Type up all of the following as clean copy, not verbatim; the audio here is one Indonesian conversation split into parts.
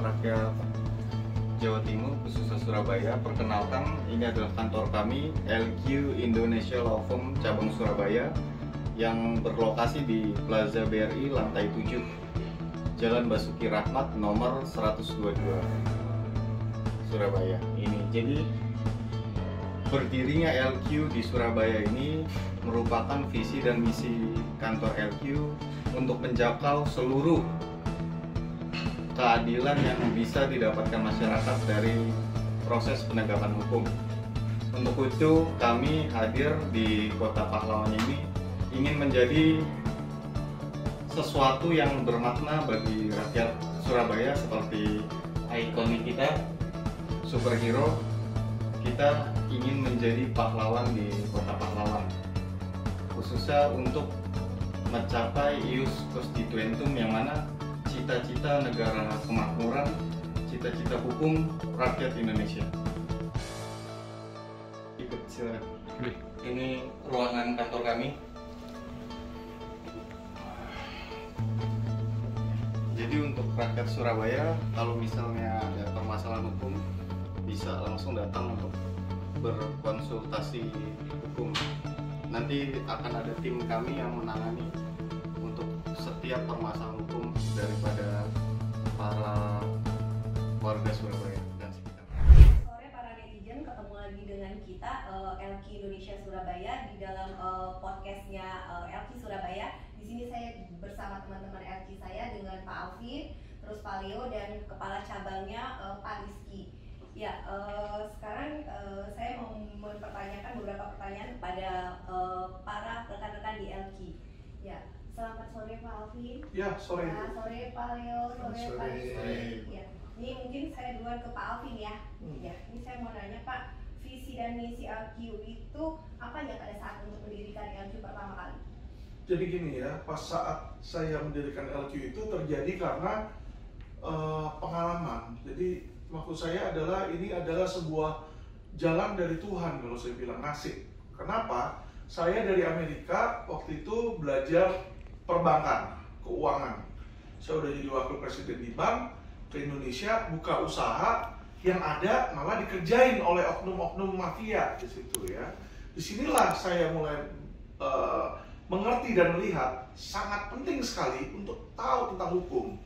rakyat Jawa Timur, khususnya Surabaya. Perkenalkan, ini adalah kantor kami, LQ Indonesia Law Firm cabang Surabaya, yang berlokasi di Plaza BRI lantai 7, Jalan Basuki Rahmat nomor 122, Surabaya. Ini jadi berdirinya LQ di Surabaya ini merupakan visi dan misi kantor LQ untuk menjangkau seluruh keadilan yang bisa didapatkan masyarakat dari proses penegakan hukum. Untuk itu kami hadir di Kota Pahlawan ini ingin menjadi sesuatu yang bermakna bagi rakyat Surabaya, seperti ikonik kita, superhero. Kita ingin menjadi pahlawan di Kota Pahlawan, khususnya untuk mencapai ius constituentum, yang mana cita-cita negara kemakmuran, cita-cita hukum rakyat Indonesia. Ikut silakan. Ini ruangan kantor kami. Jadi untuk rakyat Surabaya, kalau misalnya ada permasalahan hukum, bisa langsung datang untuk berkonsultasi hukum. Nanti akan ada tim kami yang menangani untuk setiap permasalahan hukum daripada para warga Surabaya dan sekitar. Sore para netizen, ketemu lagi dengan kita LQ Indonesia Surabaya di dalam podcastnya LQ Surabaya. Di sini saya bersama teman-teman LQ saya dengan Pak Alvin, terus Pak Leo, dan kepala cabangnya Pak Rizky. Ya, sekarang saya mau mempertanyakan beberapa pertanyaan kepada para rekan-rekan di LQ. Ya, selamat sore Pak Alvin. Ya, sore. Ya, sore Pak Leo, sore Pak Rizky. Ya, ini mungkin saya duluan ke Pak Alvin ya. Ya, ini saya mau nanya Pak, visi dan misi LQ itu apa ya pada saat untuk mendirikan LQ pertama kali? Jadi gini ya, pas saat saya mendirikan LQ itu terjadi karena pengalaman. Jadi maksud saya adalah ini adalah sebuah jalan dari Tuhan, kalau saya bilang nasib. Kenapa? Saya dari Amerika waktu itu belajar perbankan, keuangan. Saya udah jadi wakil presiden di bank, ke Indonesia buka usaha, yang ada malah dikerjain oleh oknum-oknum mafia di situ ya. Disinilah saya mulai mengerti dan melihat sangat penting sekali untuk tahu tentang hukum.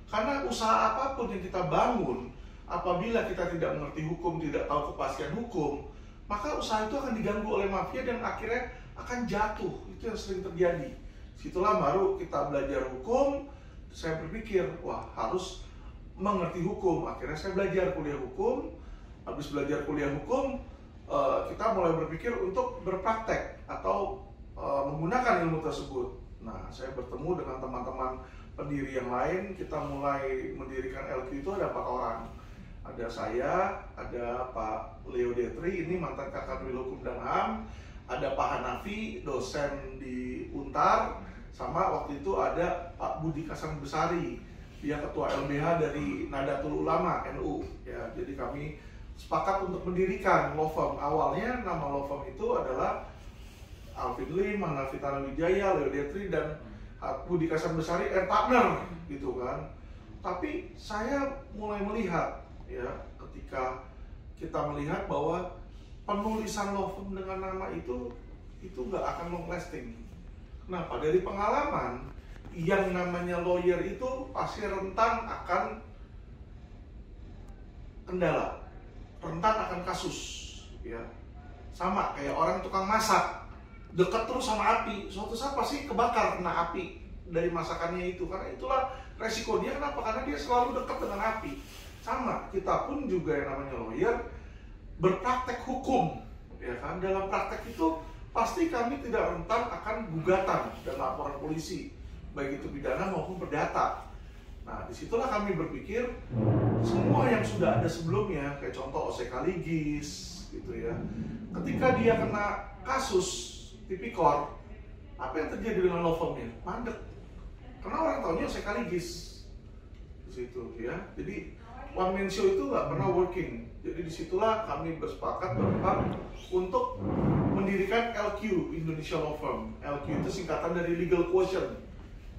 Karena usaha apapun yang kita bangun, apabila kita tidak mengerti hukum, tidak tahu kepastian hukum, maka usaha itu akan diganggu oleh mafia dan akhirnya akan jatuh. Itu yang sering terjadi. Situlah baru kita belajar hukum. Saya berpikir, wah harus mengerti hukum. Akhirnya saya belajar kuliah hukum. Habis belajar kuliah hukum, kita mulai berpikir untuk berpraktek atau menggunakan ilmu tersebut. Nah, saya bertemu dengan teman-teman pendiri yang lain. Kita mulai mendirikan LQ itu ada 4 orang. Ada saya, ada Pak Leo Detri, ini mantan Kakanwil Hukum dan HAM, ada Pak Hanafi, dosen di Untar, sama waktu itu ada Pak Budi Kasan Besari, dia ketua LBH dari Nahdlatul Ulama NU. Ya, jadi kami sepakat untuk mendirikan law firm. Awalnya nama law firm itu adalah Alvin Lim, Hanafi Tanawijaya, Leo Detri, dan Budi Kasan Besari and partner gitu kan. Tapi saya mulai melihat ya, ketika kita melihat bahwa penulisan law firm dengan nama itu nggak akan long lasting. Kenapa? Dari pengalaman, yang namanya lawyer itu pasti rentan akan kendala, rentan akan kasus ya. Sama kayak orang tukang masak, dekat terus sama api, suatu saat pasti kebakar kena api dari masakannya itu. Karena itulah resiko dia. Kenapa? Karena dia selalu dekat dengan api. Sama, kita pun juga yang namanya lawyer berpraktek hukum, ya kan? Dalam praktek itu pasti kami tidak rentan akan gugatan dan laporan polisi, baik itu pidana maupun perdata. Nah, disitulah kami berpikir semua yang sudah ada sebelumnya, kayak contoh OC Kaligis, gitu ya. Ketika dia kena kasus tipikor, apa yang terjadi dengan law firm-nya? Mandek. Karena orang tahunya OC Kaligis, di situ ya. Jadi one man show itu nggak pernah working. Jadi disitulah kami bersepakat berempat untuk mendirikan LQ Indonesia Law Firm. LQ itu singkatan dari Legal Quotient.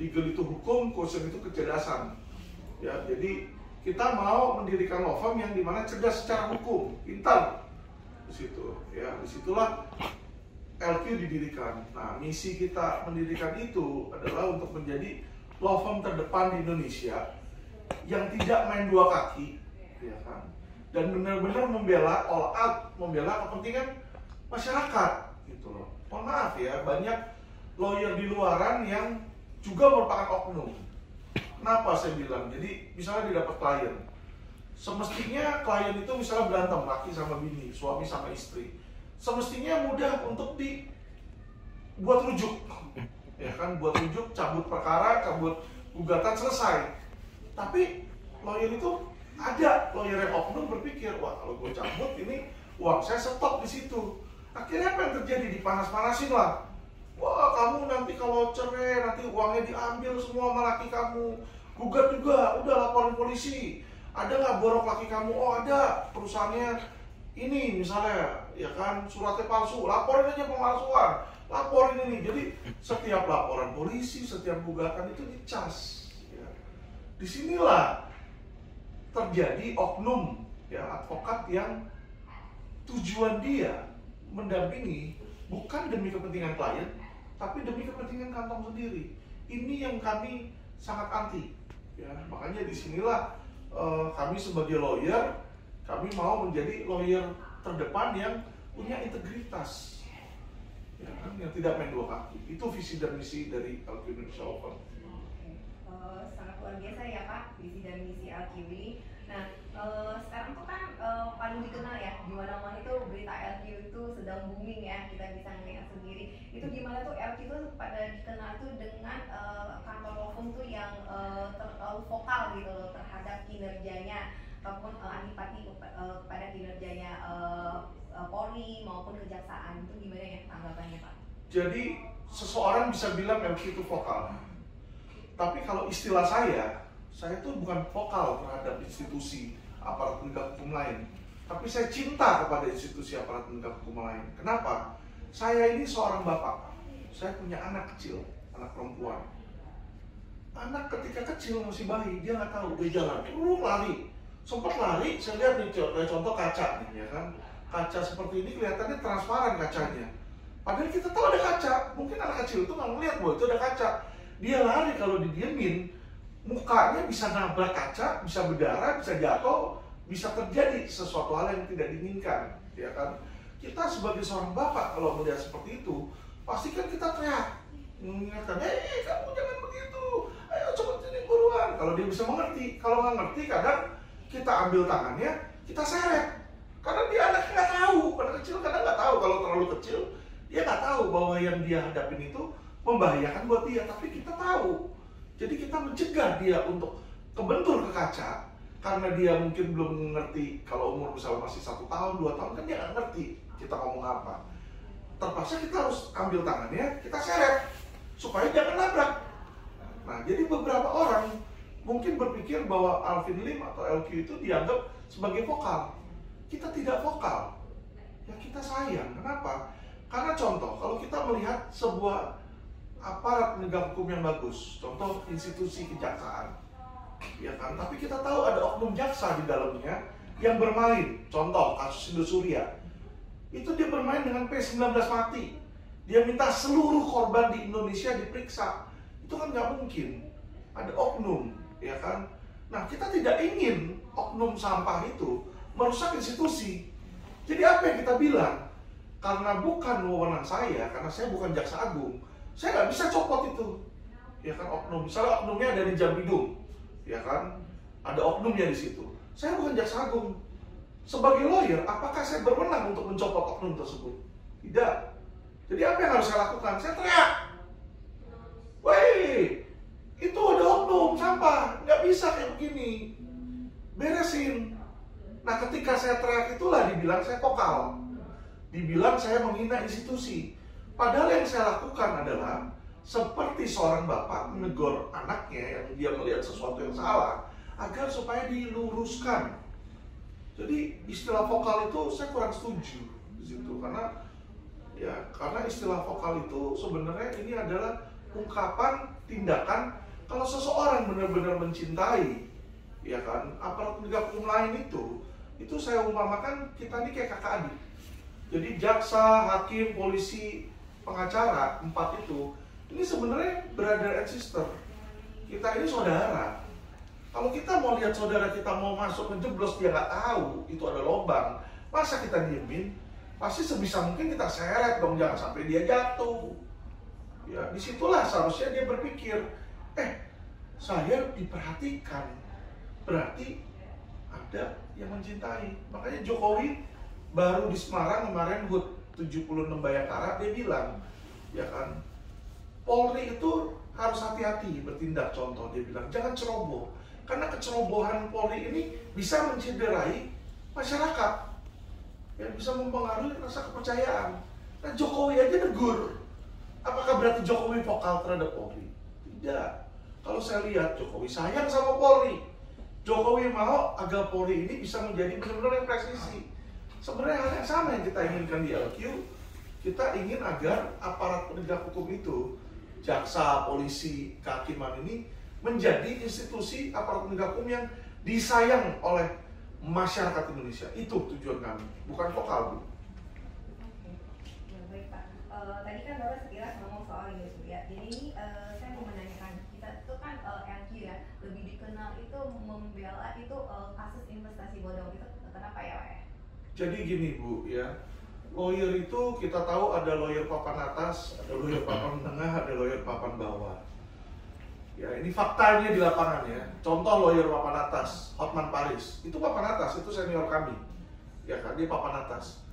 Legal itu hukum, quotient itu kecerdasan. Ya, jadi kita mau mendirikan law firm yang dimana cerdas secara hukum, pintar di situ. Ya, disitulah LQ didirikan. Nah, misi kita mendirikan itu adalah untuk menjadi law firm terdepan di Indonesia yang tidak main dua kaki, ya kan? Dan benar-benar membela all out, membela kepentingan masyarakat, gitu loh. Mohon maaf ya, banyak lawyer di luaran yang juga merupakan oknum. Kenapa saya bilang? Jadi misalnya dia dapat klien, semestinya klien itu misalnya berantem laki sama bini, suami sama istri, semestinya mudah untuk dibuat rujuk, ya kan? Buat rujuk, cabut perkara, cabut gugatan, selesai. Tapi lawyer itu ada lawyer yang oknum berpikir, wah kalau gue cabut ini uang saya stop di situ. Akhirnya apa yang terjadi? Dipanas-panasin lah. Wah, kamu nanti kalau cerai, nanti uangnya diambil semua sama laki kamu. Gugat juga, udah laporin polisi. Ada nggak borok laki kamu? Oh ada, perusahaannya ini misalnya, ya kan, suratnya palsu. Laporin aja pemalsuan, laporin ini. Jadi setiap laporan polisi, setiap gugatan itu dicas. Ya. Disinilah terjadi oknum, ya, advokat yang tujuan dia mendampingi bukan demi kepentingan klien, tapi demi kepentingan kantong sendiri. Ini yang kami sangat anti. Ya, makanya disinilah kami sebagai lawyer, kami mau menjadi lawyer terdepan yang punya integritas, ya, kan? Yang tidak main dua kaki. Itu visi dan misi dari LQ Indonesia Law Firm. Sangat luar biasa ya Pak, visi dan misi LQ ini. Nah, sekarang tuh kan paling dikenal ya, di mana-mana itu berita LQ itu sedang booming ya, kita bisa melihat sendiri. Itu gimana tuh LQ itu pada dikenal tuh dengan kantor law firm tuh yang terlalu vokal gitu loh terhadap kinerjanya ataupun antipati kepada kinerjanya Polri maupun kejaksaan. Itu gimana ya tanggapannya Pak? Jadi seseorang bisa bilang LQ itu vokal, tapi kalau istilah saya tuh bukan vokal terhadap institusi aparat penegak hukum lain, tapi saya cinta kepada institusi aparat penegak hukum lain. Kenapa? Saya ini seorang bapak, saya punya anak kecil, anak perempuan. Anak ketika kecil masih bayi, dia nggak tahu, dia jalan, lari, sempat lari. Saya lihat nih, kayak contoh kaca nih, ya kan? Kaca seperti ini kelihatannya transparan kacanya. Padahal kita tahu ada kaca, mungkin anak kecil itu nggak ngeliat bahwa itu ada kaca. Dia lari, kalau didiemin, mukanya bisa nabrak kaca, bisa berdarah, bisa jatuh, bisa terjadi sesuatu hal yang tidak diinginkan, ya kan? Kita sebagai seorang bapak kalau melihat seperti itu, pasti kan kita teriak, mengingatkan, kamu jangan begitu, ayo coba sini buruan. Kalau dia bisa mengerti, kalau nggak ngerti, kadang kita ambil tangannya, kita seret, karena dia anak nggak tahu, anak kecil kadang nggak tahu. Kalau terlalu kecil, dia nggak tahu bahwa yang dia hadapin itu membahayakan buat dia, tapi kita tahu. Jadi kita mencegah dia untuk kebentur ke kaca, karena dia mungkin belum mengerti. Kalau umur misalnya masih 1 tahun, 2 tahun, kan dia nggak ngerti kita ngomong apa. Terpaksa kita harus ambil tangannya, kita seret supaya jangan nabrak. Nah, jadi beberapa orang mungkin berpikir bahwa Alvin Lim atau LQ itu dianggap sebagai vokal. Kita tidak vokal, ya kita sayang. Kenapa? Karena contoh, kalau kita melihat sebuah aparat penegak hukum yang bagus, contoh institusi kejaksaan, ya kan? Tapi kita tahu ada oknum jaksa di dalamnya yang bermain. Contoh kasus Indosuria, itu dia bermain dengan P19 mati. Dia minta seluruh korban di Indonesia diperiksa. Itu kan nggak mungkin. Ada oknum, ya kan? Nah, kita tidak ingin oknum sampah itu merusak institusi. Jadi apa yang kita bilang? Karena bukan wewenang saya, karena saya bukan jaksa agung, saya nggak bisa copot itu, ya kan, oknum. Misalnya oknumnya ada di Jambidung, ya kan, ada oknumnya di situ. Saya bukan jaksa agung. Sebagai lawyer, apakah saya berwenang untuk mencopot oknum tersebut? Tidak. Jadi apa yang harus saya lakukan? Saya teriak, "Woi, itu ada oknum sampah, nggak bisa kayak begini, beresin." Nah, ketika saya teriak itulah dibilang saya vokal, dibilang saya menghina institusi. Padahal yang saya lakukan adalah seperti seorang bapak menegur anaknya yang dia melihat sesuatu yang salah, agar supaya diluruskan. Jadi istilah vokal itu saya kurang setuju di situ, karena istilah vokal itu sebenarnya ini adalah ungkapan tindakan kalau seseorang benar-benar mencintai, ya kan, aparat penegak hukum lain itu saya umpamakan kita ini kayak kakak adik. Jadi jaksa, hakim, polisi, pengacara, 4 itu, ini sebenarnya brother and sister. Kita ini saudara. Kalau kita mau lihat saudara kita mau masuk menjeblos, dia nggak tahu itu ada lubang, masa kita diemin? Pasti sebisa mungkin kita seret dong, jangan sampai dia jatuh. Ya, disitulah seharusnya dia berpikir, saya diperhatikan, berarti ada yang mencintai. Makanya Jokowi baru di Semarang kemarin HUT 76 Bayangkara, dia bilang, ya kan, Polri itu harus hati-hati bertindak. Contoh, dia bilang jangan ceroboh, karena kecerobohan Polri ini bisa mencederai masyarakat, ya, bisa mempengaruhi rasa kepercayaan. Nah, Jokowi aja negur. Apakah berarti Jokowi vokal terhadap Polri? Tidak. Kalau saya lihat Jokowi sayang sama Polri. Jokowi mau agar Polri ini bisa menjadi benar-benar yang presisi. Sebenarnya hal yang sama yang kita inginkan di LQ. Kita ingin agar aparat penegak hukum itu, jaksa, polisi, kehakiman ini menjadi institusi aparat penegak hukum yang disayang oleh masyarakat Indonesia. Itu tujuan kami, bukan vokal, Bu. Ya, baik Pak. Tadi kan Bapak sekilas ngomong soal ini, ya. Jadi saya mau menanyakan, kita itu kan LQ ya, lebih dikenal itu membela itu kasus investasi bodong itu kenapa ya, Pak? Jadi gini, Bu, ya. Lawyer itu kita tahu ada lawyer papan atas, ada lawyer papan tengah, ada lawyer papan bawah. Ya, ini faktanya di lapangan ya. Contoh lawyer papan atas, Hotman Paris. Itu papan atas, itu senior kami. Ya kan, dia papan atas.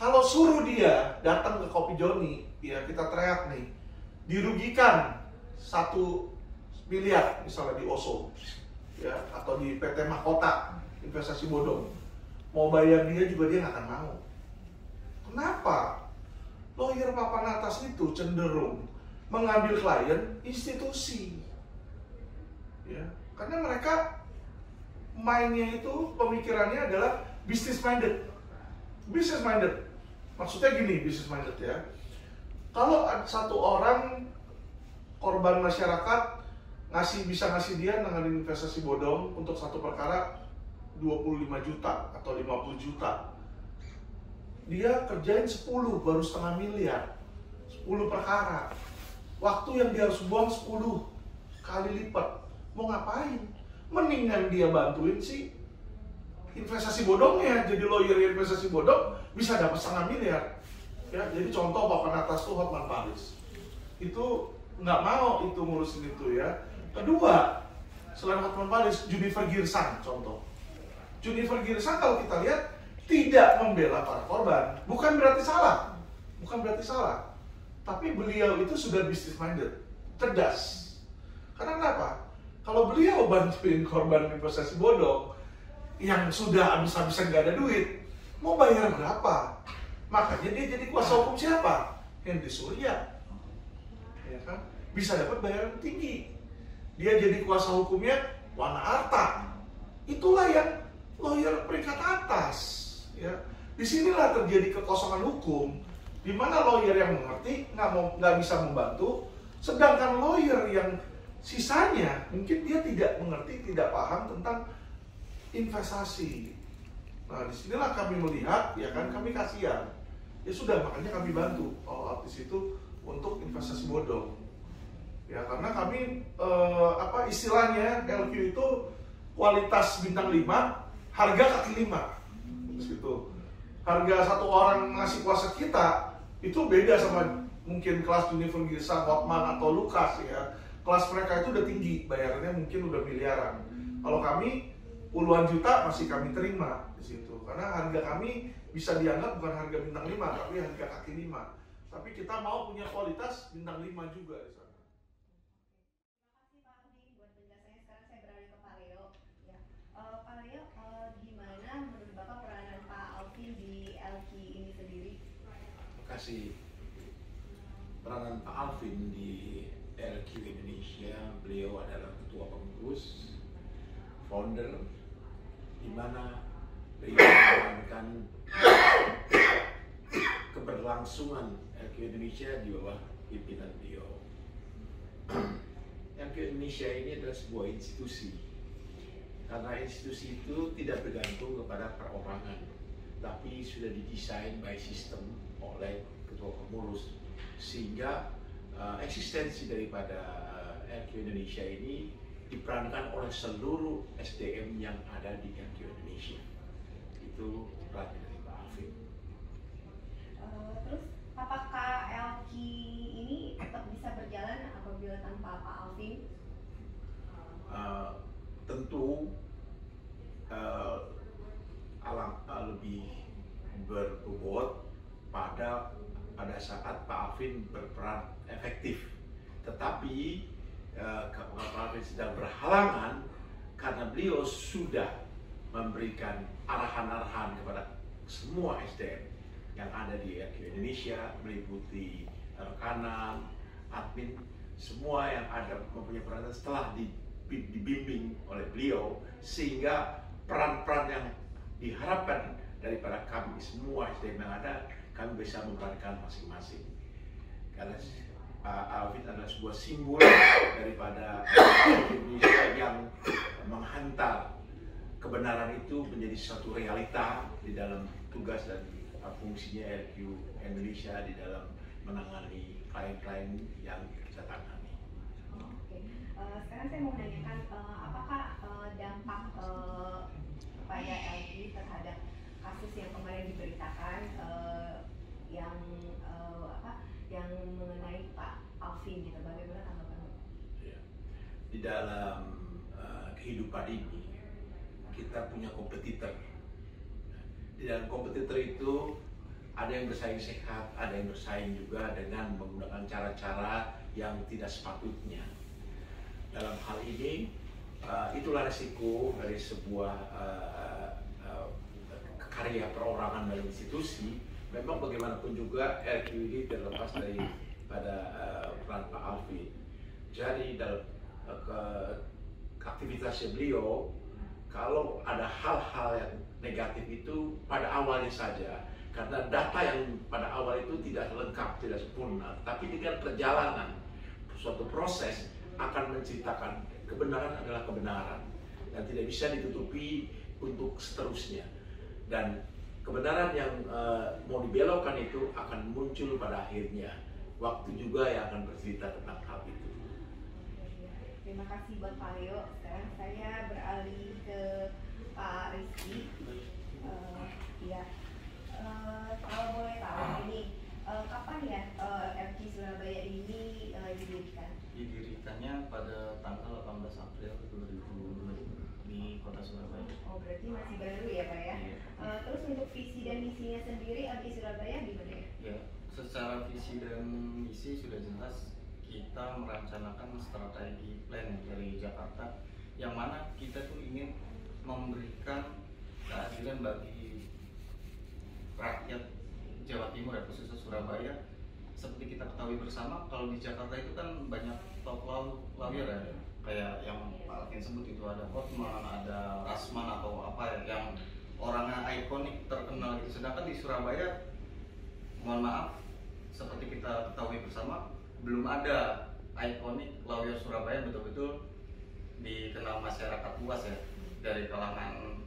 Kalau suruh dia datang ke Kopi Joni, ya kita teriak nih, dirugikan 1 miliar misalnya di Oso, ya, atau di PT Mahkota investasi bodong. Mau bayar dia juga dia nggak akan mau. Kenapa? Lawyer papan atas itu cenderung mengambil klien institusi, ya, karena mereka mainnya itu pemikirannya adalah business minded. Business minded, maksudnya gini, business minded ya. Kalau satu orang korban masyarakat bisa ngasih dia nanganin investasi bodong untuk satu perkara 25 juta atau 50 juta. Dia kerjain 10 baru setengah miliar. 10 perkara. Waktu yang dia harus buang 10 kali lipat. Mau ngapain? Mendingan dia bantuin sih investasi bodongnya. Jadi lawyer investasi bodong bisa dapat setengah miliar. Ya, jadi contoh papan atas tuh Hotman Paris. Itu nggak mau itu ngurusin itu ya. Kedua, selain Hotman Paris, Junifer Girsang contoh. Junifer Girsang kalau kita lihat tidak membela para korban, bukan berarti salah, tapi beliau itu sudah business minded, cerdas. Karena kenapa? Kalau beliau bantuin korban investasi bodong yang sudah habis-habisan gak ada duit, mau bayar berapa? Makanya dia jadi kuasa hukum siapa? Henry Surya, ya kan? Bisa dapat bayaran tinggi. Dia jadi kuasa hukumnya Wana Arta. Itulah yang lawyer peringkat atas. Ya, disinilah terjadi kekosongan hukum, di mana lawyer yang mengerti nggak bisa membantu, sedangkan lawyer yang sisanya mungkin dia tidak mengerti, tidak paham tentang investasi. Nah, disinilah kami melihat, ya kan, kami kasihan. Ya sudah, makanya kami bantu all artis itu untuk investasi bodong. Ya, karena kami istilahnya LQ itu kualitas bintang 5, harga kaki 5. Gitu. Harga satu orang ngasih kuasa kita itu beda sama mungkin kelas Junifer Girsang, Hotman atau Lukas ya. Kelas mereka itu udah tinggi, bayarannya mungkin udah miliaran. Kalau kami puluhan juta masih kami terima di situ. Karena harga kami bisa dianggap bukan harga bintang 5, tapi harga kaki 5. Tapi kita mau punya kualitas bintang 5 juga di sana. Terima kasih Pak Alfi buat penjelasannya. Sekarang saya beralih ke Pak Leo. Ya. Pak Leo, gimana menurut Bapak peranan Pak Alfi di LQ ini sendiri? Terima kasih. Peranan Pak Alvin di LQ Indonesia, beliau adalah ketua pengurus, founder, di mana beliau menjalankan keberlangsungan LQ Indonesia di bawah pimpinan beliau. LQ Indonesia ini adalah sebuah institusi Karena institusi itu tidak bergantung kepada perorangan, tapi sudah didesain by system oleh ketua pengurus, sehingga eksistensi daripada LQ Indonesia ini diperankan oleh seluruh SDM yang ada di LQ Indonesia. Itu peran dari Pak Alvin. Terus apakah LQ ini tetap bisa berjalan apabila tanpa Pak Alvin? Tentu lebih berbobot pada saat Pak Alvin berperan efektif. Tetapi kalau Pak Alvin sedang berhalangan karena beliau sudah memberikan arahan-arahan kepada semua SDM yang ada di LQ Indonesia, meliputi rekanan, admin, semua yang ada mempunyai peran setelah dibimbing oleh beliau, sehingga peran-peran yang diharapkan daripada kami semua SDM yang ada, kami bisa memerankan masing-masing. Karena Alvin adalah sebuah simbol daripada Indonesia yang menghantar kebenaran itu menjadi suatu realita di dalam tugas dan fungsinya LQ Indonesia di dalam menangani klien-klien yang kita tangani. Sekarang saya mau menanyakan apakah dampak kepada LQ terhadap kasus yang kemarin diberitakan yang mengenai Pak Alvin gitu, bagaimana tanggapan? Ya. Di dalam kehidupan ini kita punya kompetitor. Di dalam kompetitor itu ada yang bersaing sehat, ada yang bersaing juga dengan menggunakan cara-cara yang tidak sepatutnya. Dalam hal ini, itulah resiko dari sebuah karya perorangan dalam institusi. Memang bagaimanapun juga LQ ini terlepas daripada peran Pak Alvin. Jadi dalam aktivitasnya beliau, kalau ada hal-hal yang negatif itu pada awalnya saja, karena data yang pada awal itu tidak lengkap, tidak sempurna, tapi dengan perjalanan suatu proses akan menciptakan kebenaran adalah kebenaran dan tidak bisa ditutupi untuk seterusnya. Dan kebenaran yang mau dibelokkan itu akan muncul pada akhirnya. Waktu juga yang akan bercerita tentang hal itu. Terima kasih buat Pak Leo. Sekarang saya beralih ke Pak Rizky. Kalau boleh tahu ini kapan ya LQ Surabaya ini didirikan? Didirikannya pada tanggal 18 April 2020 di Kota Surabaya. Oh, berarti masih baru ya Pak ya? Iya. Terus untuk visi dan misinya sendiri LQ Surabaya gimana ya? Ya, secara visi dan misi sudah jelas. Kita merancangkan strategi plan dari Jakarta, yang mana kita tuh ingin memberikan keadilan bagi rakyat Jawa Timur ya, khususnya Surabaya. Seperti kita ketahui bersama, kalau di Jakarta itu kan banyak top lawyer ya, kayak yang Pak Alvin sebut itu ada Hotman, ada Rasman atau apa ya, yang orangnya ikonik terkenal gitu. Sedangkan di Surabaya, mohon maaf, seperti kita ketahui bersama, belum ada ikonik lawyer Surabaya betul-betul dikenal masyarakat luas ya, dari kalangan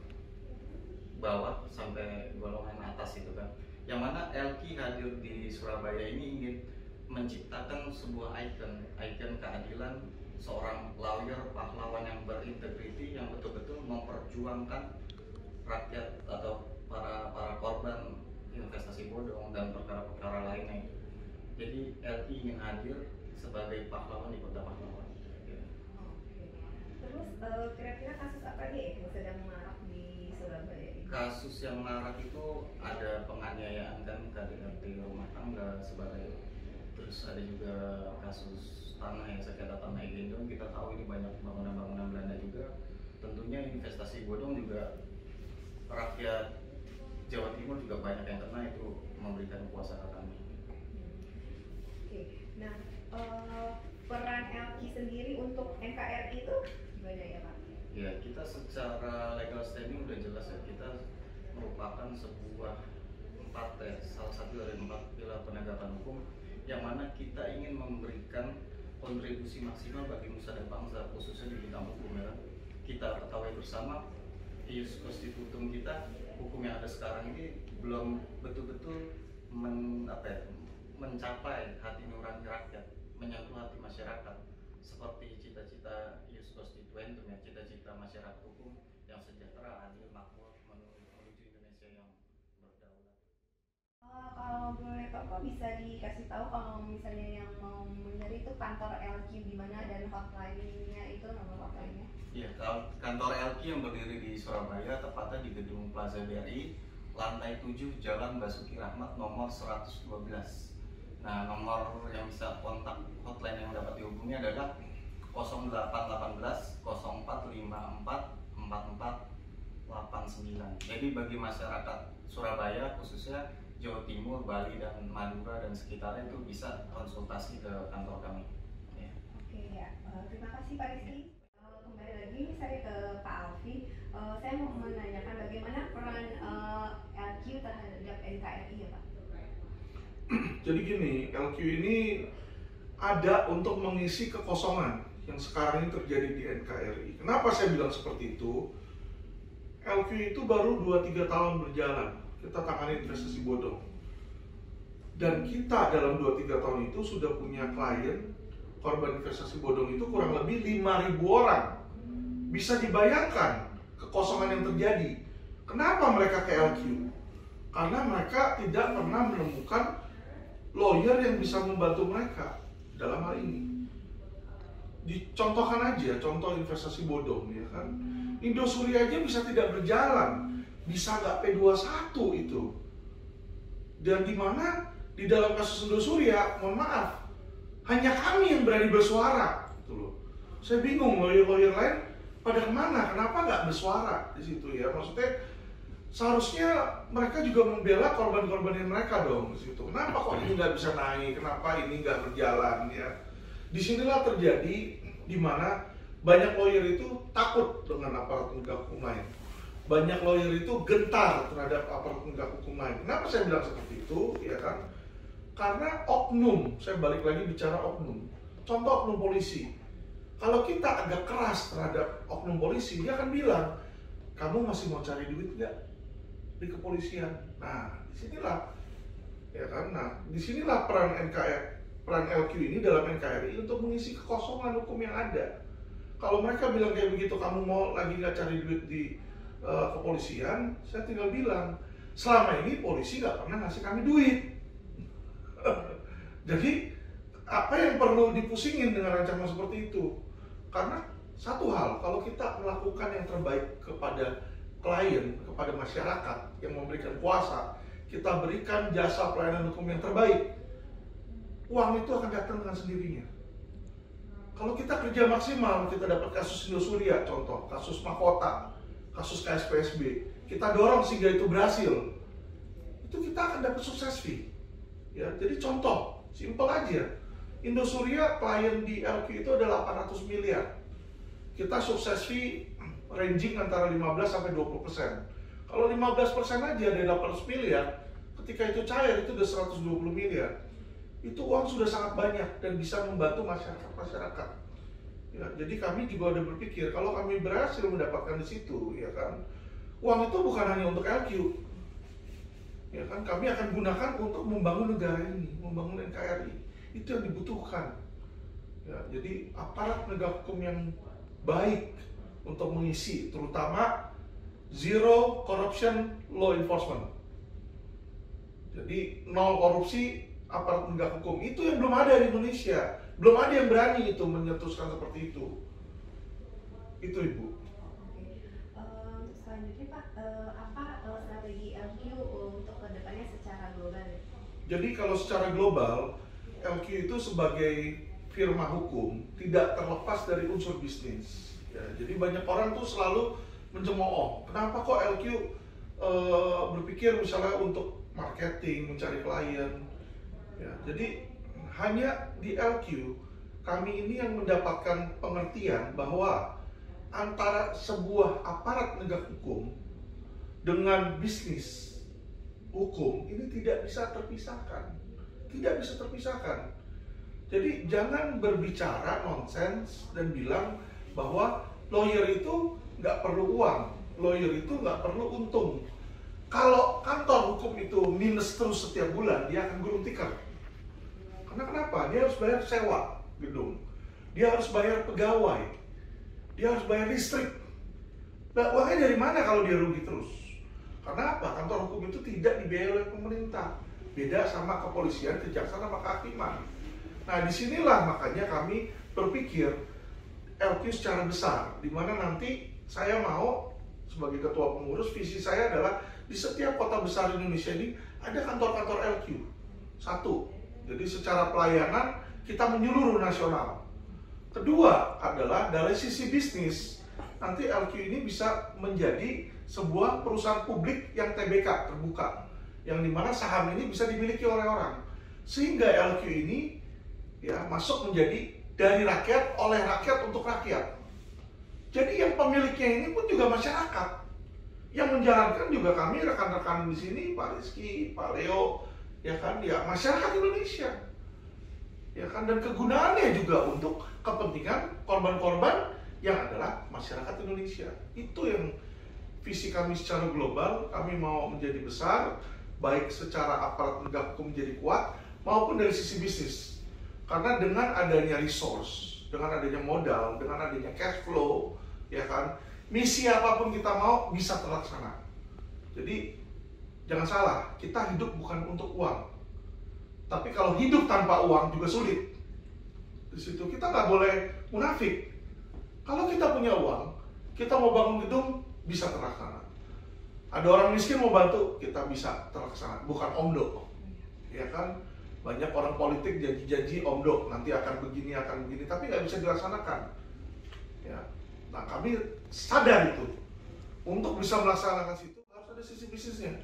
bawah sampai golongan atas itu kan. Yang mana LQ hadir di Surabaya ini ingin menciptakan sebuah ikon keadilan, seorang lawyer pahlawan yang berintegriti, yang betul-betul memperjuangkan rakyat atau para korban investasi bodong dan perkara-perkara lainnya. Jadi LQ ingin hadir sebagai pahlawan di kota pahlawan. Ya. Terus kira-kira kasus apa nih yang sedang marak di Surabaya ini? Kasus yang marak itu ada penganiayaan kan, KDRT rumah tangga sebagai, terus ada juga kasus tanah yang sengketa tanah gendong. Kita tahu ini banyak bangunan-bangunan Belanda juga. Tentunya investasi bodong juga rakyat Jawa Timur juga banyak yang kena, itu memberikan kuasa ke kami. Nah, peran LQ sendiri untuk NKRI itu gimana ya Pak? Ya, kita secara legal standing udah jelas ya, kita merupakan sebuah partai, salah satu dari 4 pilar penegakan hukum, yang mana kita ingin memberikan kontribusi maksimal bagi nusa dan bangsa, khususnya di bidang hukum ya. kita ketahui bersama, ius constitutum kita, hukum yang ada sekarang ini belum betul-betul mencapai hati nurani rakyat, menyentuh hati masyarakat, seperti cita-cita ius constituentum, ya, cita-cita masyarakat hukum yang sejahtera, adil, makmur, menuju Indonesia yang berdaulat. Kalau boleh Pak, bisa dikasih tahu kalau misalnya yang mau mencari itu kantor LQ di mana dan hotline-nya itu, nomor hotline-nya? Iya, kantor LQ yang berdiri di Surabaya, tepatnya di Gedung Plaza BRI, lantai 7, Jalan Basuki Rahmat, nomor 112. Nah, nomor yang bisa kontak hotline yang dapat dihubungi adalah 0818 0454 4489. Jadi bagi masyarakat Surabaya, khususnya Jawa Timur, Bali, dan Madura dan sekitarnya, itu bisa konsultasi ke kantor kami. Ya. Oke ya, terima kasih Pak Rizky. Kembali lagi saya ke Pak Alfi. Saya mau menanyakan bagaimana peran LQ terhadap NKRI ya Pak? Jadi gini, LQ ini ada untuk mengisi kekosongan yang sekarang ini terjadi di NKRI. Kenapa saya bilang seperti itu? LQ itu baru 2-3 tahun berjalan, kita tangani investasi bodong. Dan kita dalam 2-3 tahun itu sudah punya klien korban investasi bodong itu kurang lebih 5.000 orang. Bisa dibayangkan kekosongan yang terjadi. Kenapa mereka ke LQ? Karena mereka tidak pernah menemukan lawyer yang bisa membantu mereka dalam hal ini. Dicontohkan aja, contoh investasi bodong, ya kan? Indosuria aja bisa tidak berjalan, bisa nggak P21 itu. Dan di mana di dalam kasus Indosuria, mohon maaf, hanya kami yang berani bersuara, gitu loh. Saya bingung, lawyer-lawyer lain pada kemana? Kenapa nggak bersuara di situ ya? Maksudnya seharusnya mereka juga membela korban-korban mereka dong di situ. Kenapa kok ini nggak bisa naik? Kenapa ini nggak berjalan ya? Disinilah terjadi di mana banyak lawyer itu takut dengan aparat penegak hukum lain. Banyak lawyer itu gentar terhadap aparat penegak hukum lain. Kenapa saya bilang seperti itu? Ya kan? Karena oknum, saya balik lagi bicara oknum. Contoh oknum polisi. Kalau kita agak keras terhadap oknum polisi, dia akan bilang, kamu masih mau cari duit nggak di kepolisian? Nah, disinilah, ya kan? Nah, disinilah peran LQ ini dalam NKRI untuk mengisi kekosongan hukum yang ada. Kalau mereka bilang kayak begitu, kamu mau lagi nggak cari duit di kepolisian, saya tinggal bilang, selama ini polisi nggak pernah ngasih kami duit. Jadi apa yang perlu dipusingin dengan ancaman seperti itu? Karena satu hal, kalau kita melakukan yang terbaik kepada klien, kepada masyarakat yang memberikan kuasa, kita berikan jasa pelayanan hukum yang terbaik, uang itu akan datang dengan sendirinya. Kalau kita kerja maksimal, kita dapat kasus Indosuria, contoh, kasus Mahkota, kasus KSPSB, kita dorong sehingga itu berhasil, itu kita akan dapat sukses fee. Ya, jadi contoh, simpel aja. Indosuria klien di LQ itu ada 800 miliar. Kita sukses fee ranging antara 15-20%. Kalau 15% aja dari 800 miliar, ketika itu cair itu udah 120 miliar. Itu uang sudah sangat banyak dan bisa membantu masyarakat. Ya, jadi kami juga udah berpikir kalau kami berhasil mendapatkan di situ, ya kan, uang itu bukan hanya untuk LQ. Ya kan, kami akan gunakan untuk membangun negara ini, membangun NKRI. Itu yang dibutuhkan. Ya, jadi aparat penegak hukum yang baik untuk mengisi, terutama zero corruption law enforcement. Jadi nol korupsi aparat penegak hukum, itu yang belum ada di Indonesia. Belum ada yang berani itu menyetuskan seperti itu. Itu Ibu. Selanjutnya Pak, apa strategi LQ untuk kedepannya secara global? Jadi kalau secara global, LQ itu sebagai firma hukum tidak terlepas dari unsur bisnis. Ya, jadi banyak orang tuh selalu mencemooh. Kenapa kok LQ berpikir misalnya untuk marketing, mencari klien? Ya, jadi hanya di LQ kami ini yang mendapatkan pengertian bahwa antara sebuah aparat penegak hukum dengan bisnis hukum ini tidak bisa terpisahkan. Tidak bisa terpisahkan. Jadi jangan berbicara nonsens dan bilang bahwa lawyer itu nggak perlu uang, lawyer itu nggak perlu untung. Kalau kantor hukum itu minus terus setiap bulan, dia akan gulung tikar. Karena kenapa? Dia harus bayar sewa gedung, dia harus bayar pegawai, dia harus bayar listrik. Nah, uangnya dari mana kalau dia rugi terus? Karena apa? Kantor hukum itu tidak dibiayai oleh pemerintah. Beda sama kepolisian, kejaksaan, sama kehakiman. Nah, disinilah makanya kami berpikir LQ secara besar, di mana nanti saya mau sebagai ketua pengurus, visi saya adalah di setiap kota besar Indonesia ini ada kantor-kantor LQ. Satu, jadi secara pelayanan kita menyeluruh nasional. Kedua adalah dari sisi bisnis, nanti LQ ini bisa menjadi sebuah perusahaan publik yang TBK, terbuka, yang dimana saham ini bisa dimiliki oleh orang, sehingga LQ ini ya masuk menjadi dari rakyat, oleh rakyat, untuk rakyat. Jadi yang pemiliknya ini pun juga masyarakat, yang menjalankan juga kami rekan-rekan di sini, Pak Rizky, Pak Leo, ya kan, ya masyarakat Indonesia, ya kan, dan kegunaannya juga untuk kepentingan korban-korban yang adalah masyarakat Indonesia. Itu yang visi kami secara global. Kami mau menjadi besar, baik secara aparat penegak hukum menjadi kuat maupun dari sisi bisnis. Karena dengan adanya resource, dengan adanya modal, dengan adanya cash flow, ya kan, misi apapun kita mau bisa terlaksana. Jadi jangan salah, kita hidup bukan untuk uang. Tapi kalau hidup tanpa uang juga sulit. Di situ kita nggak boleh munafik. Kalau kita punya uang, kita mau bangun gedung bisa terlaksana. Ada orang miskin mau bantu, kita bisa terlaksana. Bukan omdo, ya kan? Banyak orang politik janji-janji omdo, nanti akan begini, tapi nggak bisa dilaksanakan. Ya. Nah, kami sadar itu. Untuk bisa melaksanakan situ harus ada sisi bisnisnya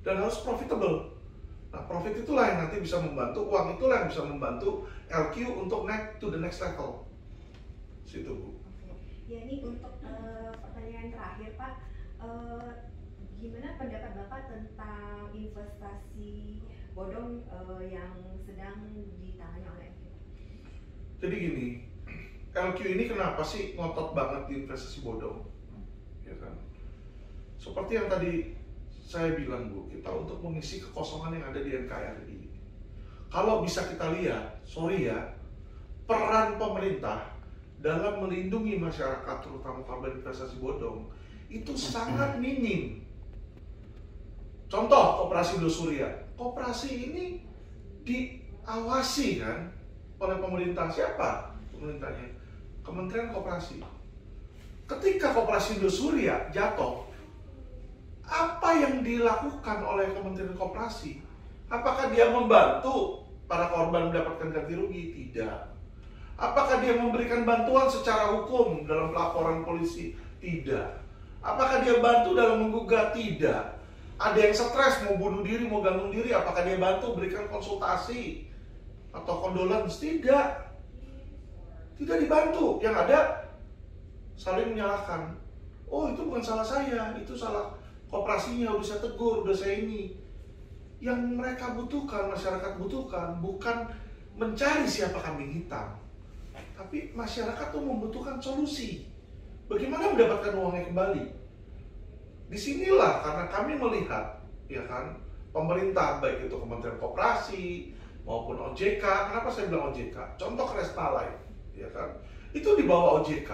dan harus profitable. Nah, profit itulah yang nanti bisa membantu, uang itulah yang bisa membantu LQ untuk naik to the next level. Situ, Bu. Ya, ini untuk pertanyaan terakhir, Pak. Gimana pendapat Bapak tentang investasi bodong yang sedang ditangani oleh LQ? Jadi gini, LQ ini kenapa sih ngotot banget di investasi bodong? Ya kan? Seperti yang tadi saya bilang, Bu, kita untuk mengisi kekosongan yang ada di NKRI. Kalau bisa kita lihat, sorry ya, peran pemerintah dalam melindungi masyarakat, terutama korban investasi bodong, itu sangat minim. Contoh, Koperasi Indosuria. Koperasi ini diawasi kan oleh pemerintah. Siapa pemerintahnya? Kementerian Koperasi. Ketika Koperasi Indosuria jatuh, apa yang dilakukan oleh Kementerian Koperasi? Apakah dia membantu para korban mendapatkan ganti rugi? Tidak. Apakah dia memberikan bantuan secara hukum dalam pelaporan polisi? Tidak. Apakah dia bantu dalam menggugat? Tidak. Ada yang stres mau bunuh diri, mau gantung diri, apakah dia bantu berikan konsultasi atau condolence? Tidak. Tidak dibantu. Yang ada saling menyalahkan. Oh, itu bukan salah saya, itu salah koperasinya, udah saya tegur, udah saya ini. Yang mereka butuhkan, masyarakat butuhkan, bukan mencari siapa kambing hitam, tapi masyarakat tuh membutuhkan solusi. Bagaimana mendapatkan uangnya kembali? Disinilah karena kami melihat, ya kan, pemerintah baik itu Kementerian Koperasi maupun OJK. Kenapa saya bilang OJK? Contoh Restalite, ya kan, itu di bawah OJK.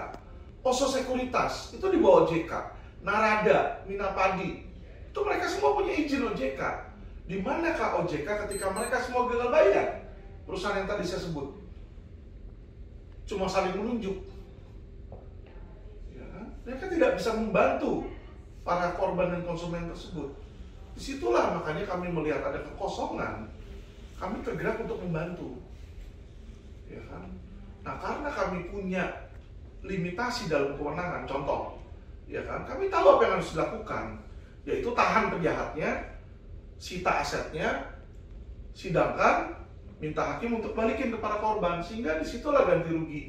Poso Sekuritas itu di bawah OJK. Narada, Minapadi, itu mereka semua punya izin OJK. Di manakah OJK ketika mereka semua gagal bayar? Perusahaan yang tadi saya sebut cuma saling menunjuk, ya kan? Mereka tidak bisa membantu para korban dan konsumen tersebut. Disitulah makanya kami melihat ada kekosongan, kami tergerak untuk membantu, ya kan? Nah, karena kami punya limitasi dalam kewenangan, contoh, ya kan, kami tahu apa yang harus dilakukan, yaitu tahan penjahatnya, sita asetnya, sidangkan, minta hakim untuk balikin ke para korban, sehingga disitulah ganti rugi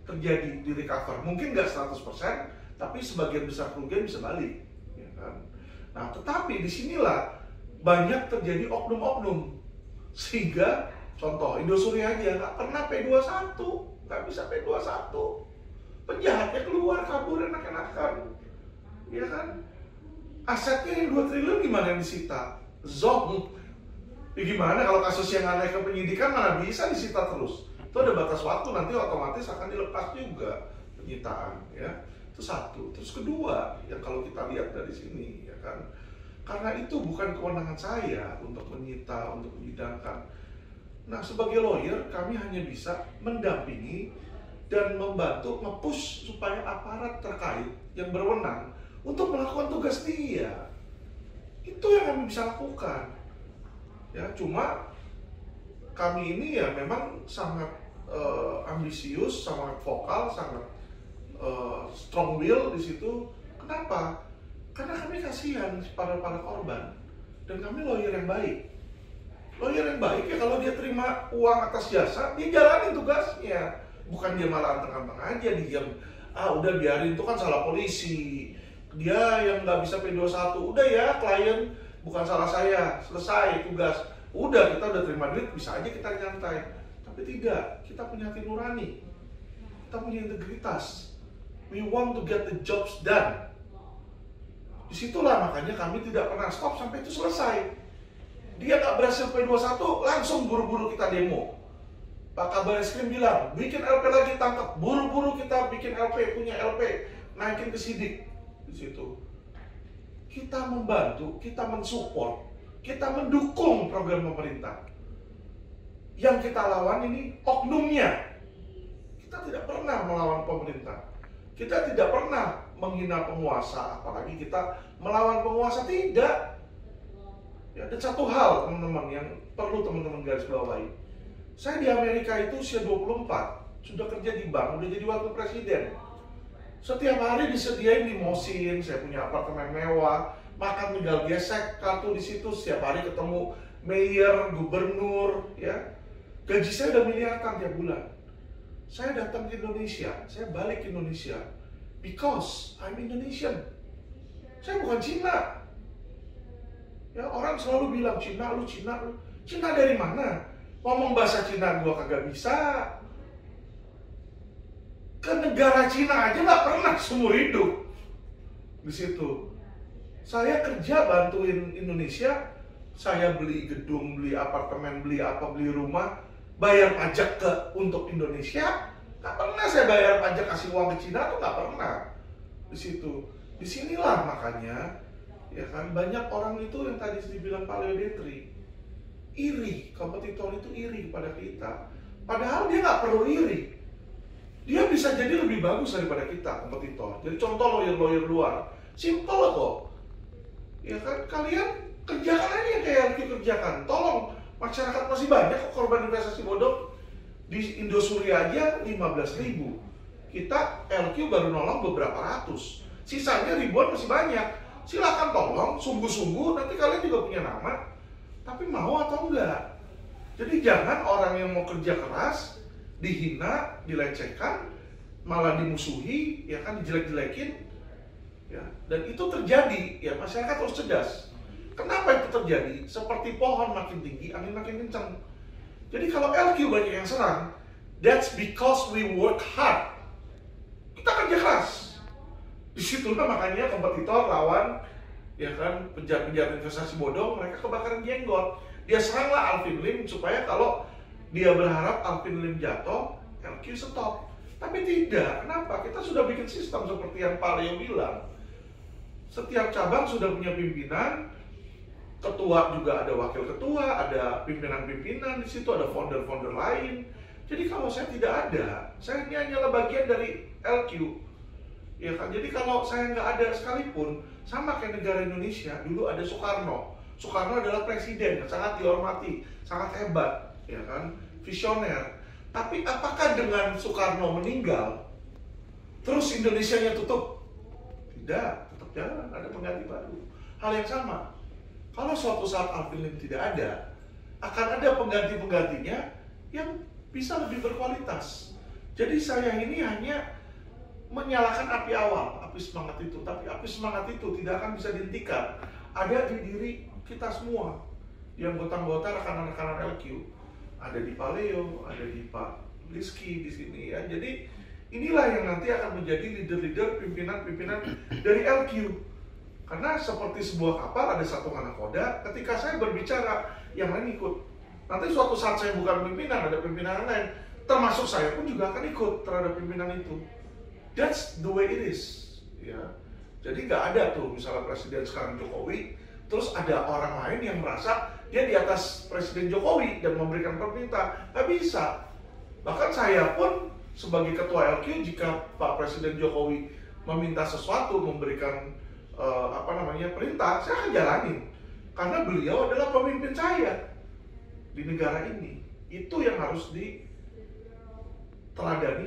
terjadi, di recover. Mungkin nggak 100%, tapi sebagian besar kerugian bisa balik, ya kan? Nah, tetapi disinilah banyak terjadi oknum-oknum, sehingga contoh Indosuria aja nggak pernah P21, nggak bisa P21. penjahatnya keluar, kabur enak-enakan, ya kan? Asetnya yang 2 triliun gimana yang disita? Zong. Ya gimana kalau kasus yang naik ke penyidikan mana bisa disita terus? Itu ada batas waktu, nanti otomatis akan dilepas juga penyitaan, ya. Itu satu. Terus kedua, yang kalau kita lihat dari sini, ya kan, karena itu bukan kewenangan saya untuk menyita, untuk menyidangkan. Nah, sebagai lawyer, kami hanya bisa mendampingi dan membantu nge-push supaya aparat terkait yang berwenang untuk melakukan tugas dia. Itu yang kami bisa lakukan. Ya, cuma kami ini ya memang sangat ambisius, sangat vokal, sangat strong will di situ. Kenapa? Karena kami kasihan para korban, dan kami lawyer yang baik. Lawyer yang baik ya kalau dia terima uang atas jasa, dia jalanin tugasnya. Bukan dia malah anteng-anteng aja, diam. Udah biarin, itu kan salah polisi. Dia yang nggak bisa P21, udah ya klien, bukan salah saya, selesai tugas. Udah, kita udah terima duit, bisa aja kita nyantai. Tapi tidak, kita punya hati nurani, kita punya integritas. We want to get the jobs done. Disitulah makanya kami tidak pernah stop sampai itu selesai. Dia nggak berhasil P21, langsung buru-buru kita demo. Pak Kabar Eskrim bilang, bikin LP lagi, tangkap. Buru-buru kita bikin LP, punya LP, naikin ke sidik. Di situ kita membantu, kita mensupport, kita mendukung program pemerintah. Yang kita lawan ini oknumnya. Kita tidak pernah melawan pemerintah, kita tidak pernah menghina penguasa, apalagi kita melawan penguasa, tidak. Ya, dan satu hal teman-teman yang perlu teman-teman garis bawahi, saya di Amerika itu usia 24, sudah kerja di bank, udah jadi wakil presiden. Setiap hari disediain limosin, saya punya apartemen mewah, makan tinggal gesek kartu di situ, setiap hari ketemu mayor, gubernur, ya. Gaji saya udah miliaran tiap bulan. Saya datang ke Indonesia, saya balik ke Indonesia because I'm Indonesian. Saya bukan Cina. Ya, orang selalu bilang Cina lu. Cina dari mana? Ngomong bahasa Cina gua kagak bisa. Ke negara Cina aja nggak pernah seumur hidup. Di situ saya kerja bantuin Indonesia, saya beli gedung, beli apartemen, beli rumah, bayar pajak untuk Indonesia. Nggak pernah saya bayar pajak kasih uang ke Cina, tuh nggak pernah. Di situ, disinilah makanya, ya kan, banyak orang itu yang tadi dibilang Pak Leo Detri, iri, kompetitor itu iri kepada kita. Padahal dia nggak perlu iri. Dia bisa jadi lebih bagus daripada kita, kompetitor. Jadi contoh lawyer luar, simple kok. Ya kan, kalian kerjakan aja yang kayak LQ kerjakan. Tolong, masyarakat masih banyak kok korban investasi bodong. Di Indosuria aja 15.000. Kita LQ baru nolong beberapa ratus. Sisanya ribuan masih banyak. Silakan tolong, sungguh-sungguh, nanti kalian juga punya nama. Tapi mau atau enggak? Jadi jangan orang yang mau kerja keras dihina, dilecehkan, malah dimusuhi, ya kan, dijelek-jelekin, ya. Dan itu terjadi, ya, masyarakat harus cerdas. Kenapa itu terjadi? Seperti pohon makin tinggi, angin makin kencang. Jadi kalau LQ banyak yang serang, that's because we work hard. Kita kerja keras. Disitulah makanya kompetitor lawan, ya kan, penjahat-penjahat investasi bodong, mereka kebakaran jenggot. Dia seranglah Alvin Lim supaya kalau dia berharap Alvin Lim jatuh, LQ stop. Tapi tidak. Kenapa? Kita sudah bikin sistem seperti yang Pak Leo bilang. Setiap cabang sudah punya pimpinan, ketua juga ada wakil ketua, ada pimpinan-pimpinan di situ, ada founder-founder lain. Jadi kalau saya tidak ada, saya ini hanyalah bagian dari LQ. Ya kan? Jadi kalau saya nggak ada sekalipun, sama kayak negara Indonesia, dulu ada Soekarno. Soekarno adalah presiden yang sangat dihormati, sangat hebat, ya kan, visioner. Tapi apakah dengan Soekarno meninggal, terus Indonesianya tutup? Tidak, tetap jalan, ada pengganti baru. Hal yang sama, kalau suatu saat Alvin Lim tidak ada, akan ada pengganti-penggantinya yang bisa lebih berkualitas. Jadi saya ini hanya menyalakan api awal, api semangat itu. Tapi api semangat itu tidak akan bisa dihentikan. Ada di diri kita semua, yang anggota-anggota rekan-rekan LQ. Ada di Pak Leo, ada di Pak Rizky di sini, ya. Jadi Inilah yang nanti akan menjadi leader-leader, pimpinan-pimpinan dari LQ. Karena seperti sebuah kapal ada satu nakoda, ketika saya berbicara, yang lain ikut. Nanti suatu saat saya bukan pimpinan, ada pimpinan lain, termasuk saya pun juga akan ikut terhadap pimpinan itu. That's the way it is. Ya. Jadi nggak ada tuh misalnya Presiden sekarang Jokowi, terus ada orang lain yang merasa dia di atas Presiden Jokowi dan memberikan perintah. Nggak bisa. Bahkan saya pun sebagai ketua LQ, jika Pak Presiden Jokowi meminta sesuatu, memberikan perintah, saya akan jalanin. Karena beliau adalah pemimpin saya di negara ini. Itu yang harus diteladani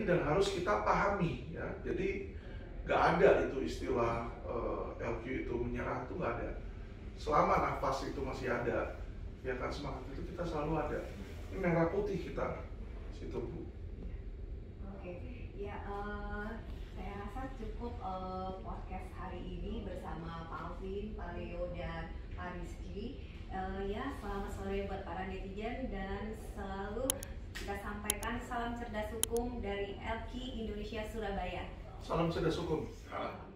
dan harus kita pahami. Ya. Jadi nggak ada itu istilah LQ itu menyerah, itu nggak ada. Selama nafas itu masih ada, ya kan, semangat itu kita selalu ada. Ini merah putih kita, situ Bu. Oke, ya saya rasa cukup podcast hari ini bersama Pak Alvin, Pak Leo, dan Pak Rizky. Ya, selamat sore buat para netizen dan selalu kita sampaikan salam cerdas hukum dari LQ Indonesia Surabaya. Salam cerdas hukum. Salam.